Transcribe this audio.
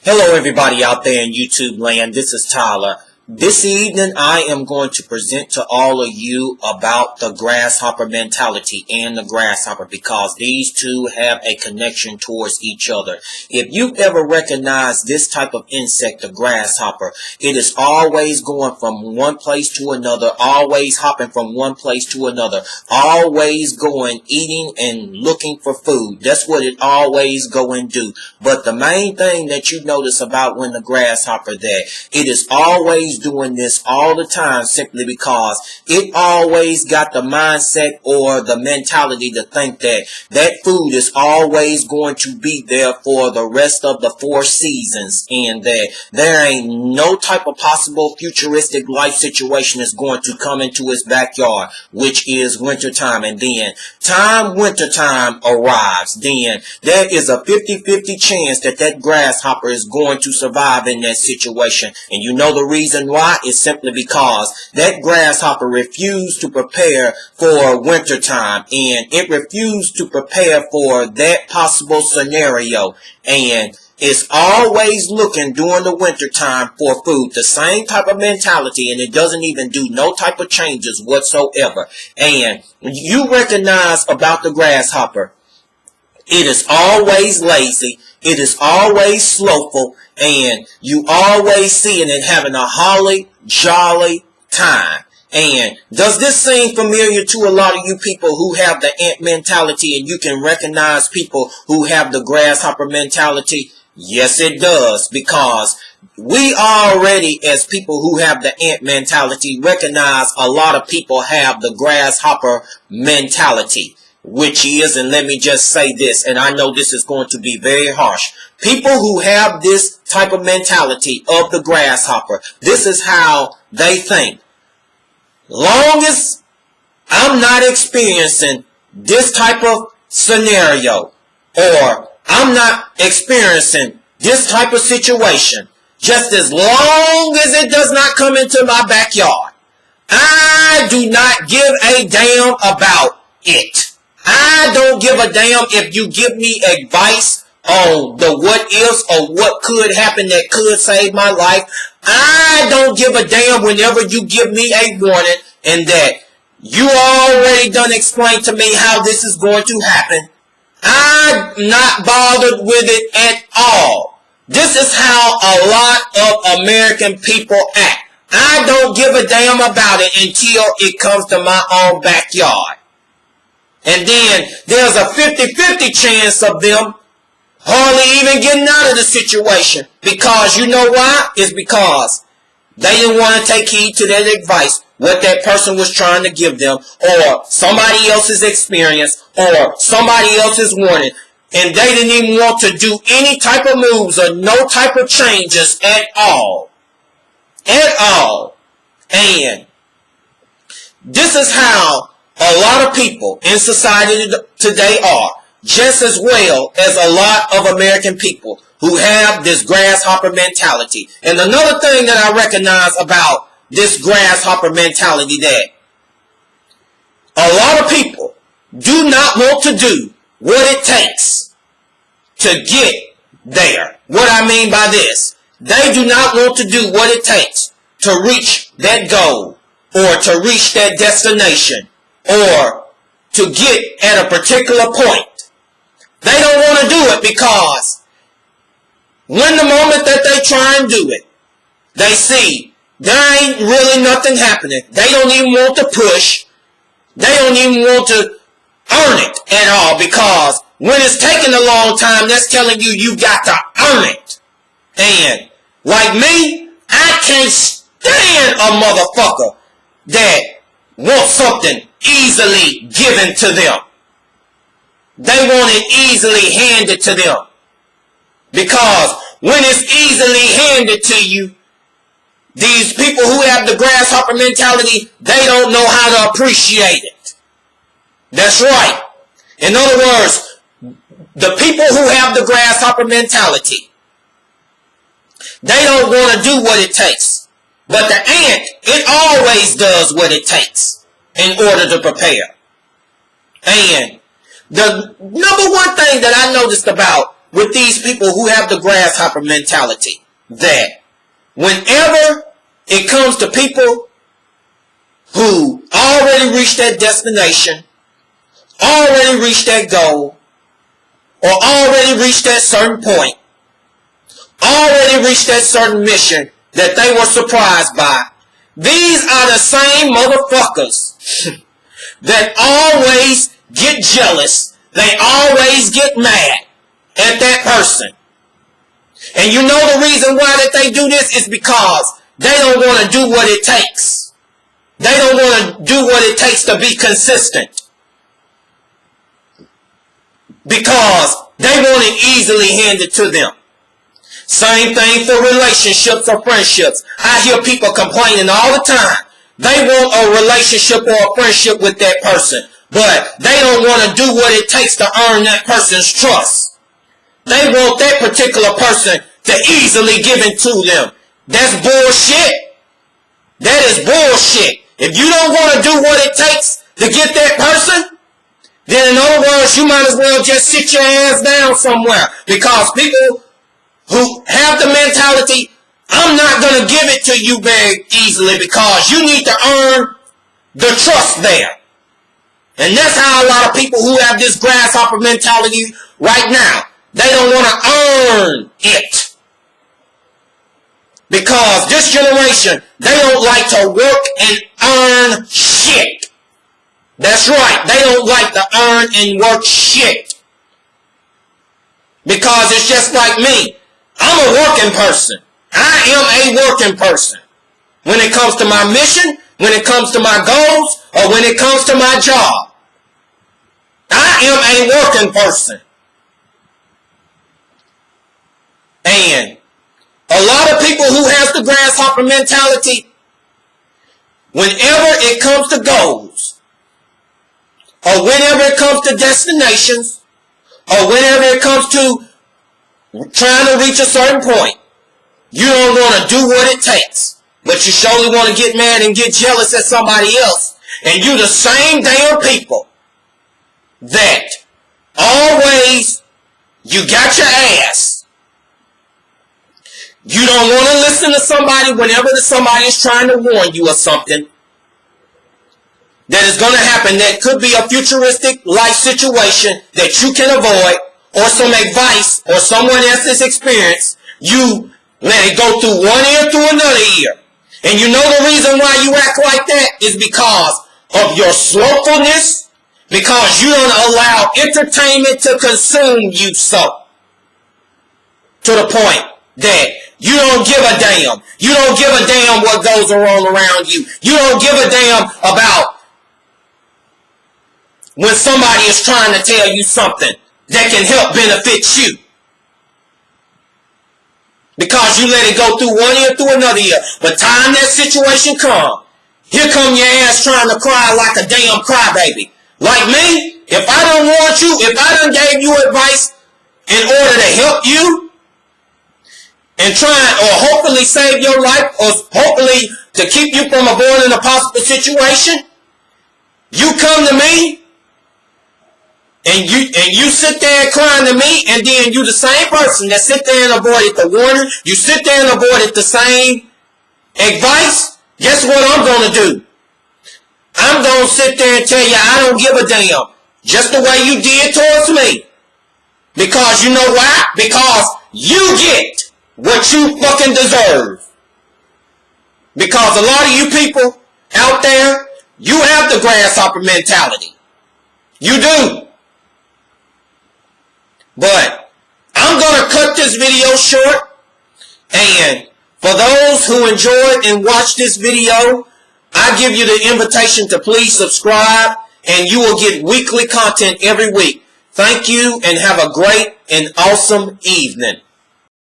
Hello everybody out there in YouTube land, this is Tyler. This evening I am going to present to all of you about the grasshopper mentality and the grasshopper because these two have a connection towards each other. If you've ever recognized this type of insect, the grasshopper, it is always going from one place to another, always hopping from one place to another, always going, eating and looking for food. That's what it always go and do. But the main thing that you notice about when the grasshopper there, it is always doing this all the time simply because it always got the mindset or the mentality to think that that food is always going to be there for the rest of the 4 seasons and that there ain't no type of possible futuristic life situation is going to come into its backyard, which is wintertime. And then wintertime arrives, then there is a 50-50 chance that that grasshopper is going to survive in that situation. And you know the reason why? It's simply because that grasshopper refused to prepare for wintertime and it refused to prepare for that possible scenario, and it's always looking during the winter time for food, the same type of mentality, and it doesn't even do no type of changes whatsoever. And you recognize about the grasshopper, it is always lazy, it is always slowful, and you always seeing it having a holly jolly time. And does this seem familiar to a lot of you people who have the ant mentality and you can recognize people who have the grasshopper mentality? Yes, it does, because we already, as people who have the ant mentality, recognize a lot of people have the grasshopper mentality, which is, and let me just say this, and I know this is going to be very harsh, people who have this type of mentality of the grasshopper, this is how they think. Long as I'm not experiencing this type of scenario, or I'm not experiencing this type of situation, just as long as it does not come into my backyard, I do not give a damn about it. I don't give a damn if you give me advice on the what ifs or what could happen that could save my life. I don't give a damn whenever you give me a warning and that you already done explained to me how this is going to happen. I'm not bothered with it at all. This is how a lot of American people act. I don't give a damn about it until it comes to my own backyard. And then there's a 50-50 chance of them hardly even getting out of the situation. Because you know why? It's because they didn't want to take heed to that advice, what that person was trying to give them, or somebody else's experience, or somebody else's warning. And they didn't even want to do any type of moves or no type of changes at all. At all. And this is how a lot of people in society today are, just as well as a lot of American people who have this grasshopper mentality. And another thing that I recognize about this grasshopper mentality, that a lot of people do not want to do what it takes to get there. What I mean by this, they do not want to do what it takes to reach that goal or to reach that destination or to get at a particular point. They don't want to do it because when the moment that they try and do it, they see there ain't really nothing happening. They don't even want to push. They don't even want to earn it at all, because when it's taking a long time, that's telling you you got to earn it. And like me, I can't stand a motherfucker that wants something easily given to them. They want it easily handed to them. Because when it's easily handed to you, these people who have the grasshopper mentality, they don't know how to appreciate it. That's right. In other words, the people who have the grasshopper mentality, they don't want to do what it takes. But the ant, it always does what it takes in order to prepare. And the number one thing that I noticed about with these people who have the grasshopper mentality, that whenever it comes to people who already reached that destination, already reached that goal, or already reached that certain point, already reached that certain mission that they were surprised by, these are the same motherfuckers that always get jealous. They always get mad at that person. And you know the reason why that they do this is because they don't want to do what it takes. They don't want to do what it takes to be consistent. Because they want it easily handed to them. Same thing for relationships or friendships. I hear people complaining all the time. They want a relationship or a friendship with that person, but they don't want to do what it takes to earn that person's trust. They want that particular person to easily give it to them. That's bullshit. That is bullshit. If you don't want to do what it takes to get that person, then in other words, you might as well just sit your ass down somewhere. Because people who have the mentality, I'm not going to give it to you very easily because you need to earn the trust there. And that's how a lot of people who have this grasshopper mentality right now, they don't want to earn it. Because this generation, they don't like to work and earn shit. That's right, they don't like to earn and work shit. Because it's just like me. I'm a working person. I am a working person. When it comes to my mission, when it comes to my goals, or when it comes to my job. I am a working person. And a lot of people who has the grasshopper mentality, whenever it comes to goals, or whenever it comes to destinations, or whenever it comes to trying to reach a certain point, you don't want to do what it takes, but you surely want to get mad and get jealous at somebody else. And you the same damn people that always, you got your ass. You don't want to listen to somebody whenever somebody is trying to warn you of something that is going to happen that could be a futuristic life situation that you can avoid, or some advice or someone else's experience. You let it go through one ear to another ear. And you know the reason why you act like that is because of your slowfulness, because you don't allow entertainment to consume you so. To the point that you don't give a damn. You don't give a damn what goes on around you. You don't give a damn about when somebody is trying to tell you something that can help benefit you. Because you let it go through one ear to another ear. But time that situation come, here come your ass trying to cry like a damn crybaby. Like me, if I don't want you, if I done gave you advice in order to help you, and try or hopefully save your life, or hopefully to keep you from avoiding a possible situation, you come to me, and you sit there crying to me, and then you the same person that sit there and avoided the warning, you sit there and avoided the same advice. Guess what I'm going to do? I'm going to sit there and tell you I don't give a damn. Just the way you did towards me. Because you know why? Because you get what you fucking deserve. Because a lot of you people out there, you have the grasshopper mentality. You do. But I'm going to cut this video short. And for those who enjoyed and watched this video, I give you the invitation to please subscribe, and you will get weekly content every week. Thank you, and have a great and awesome evening.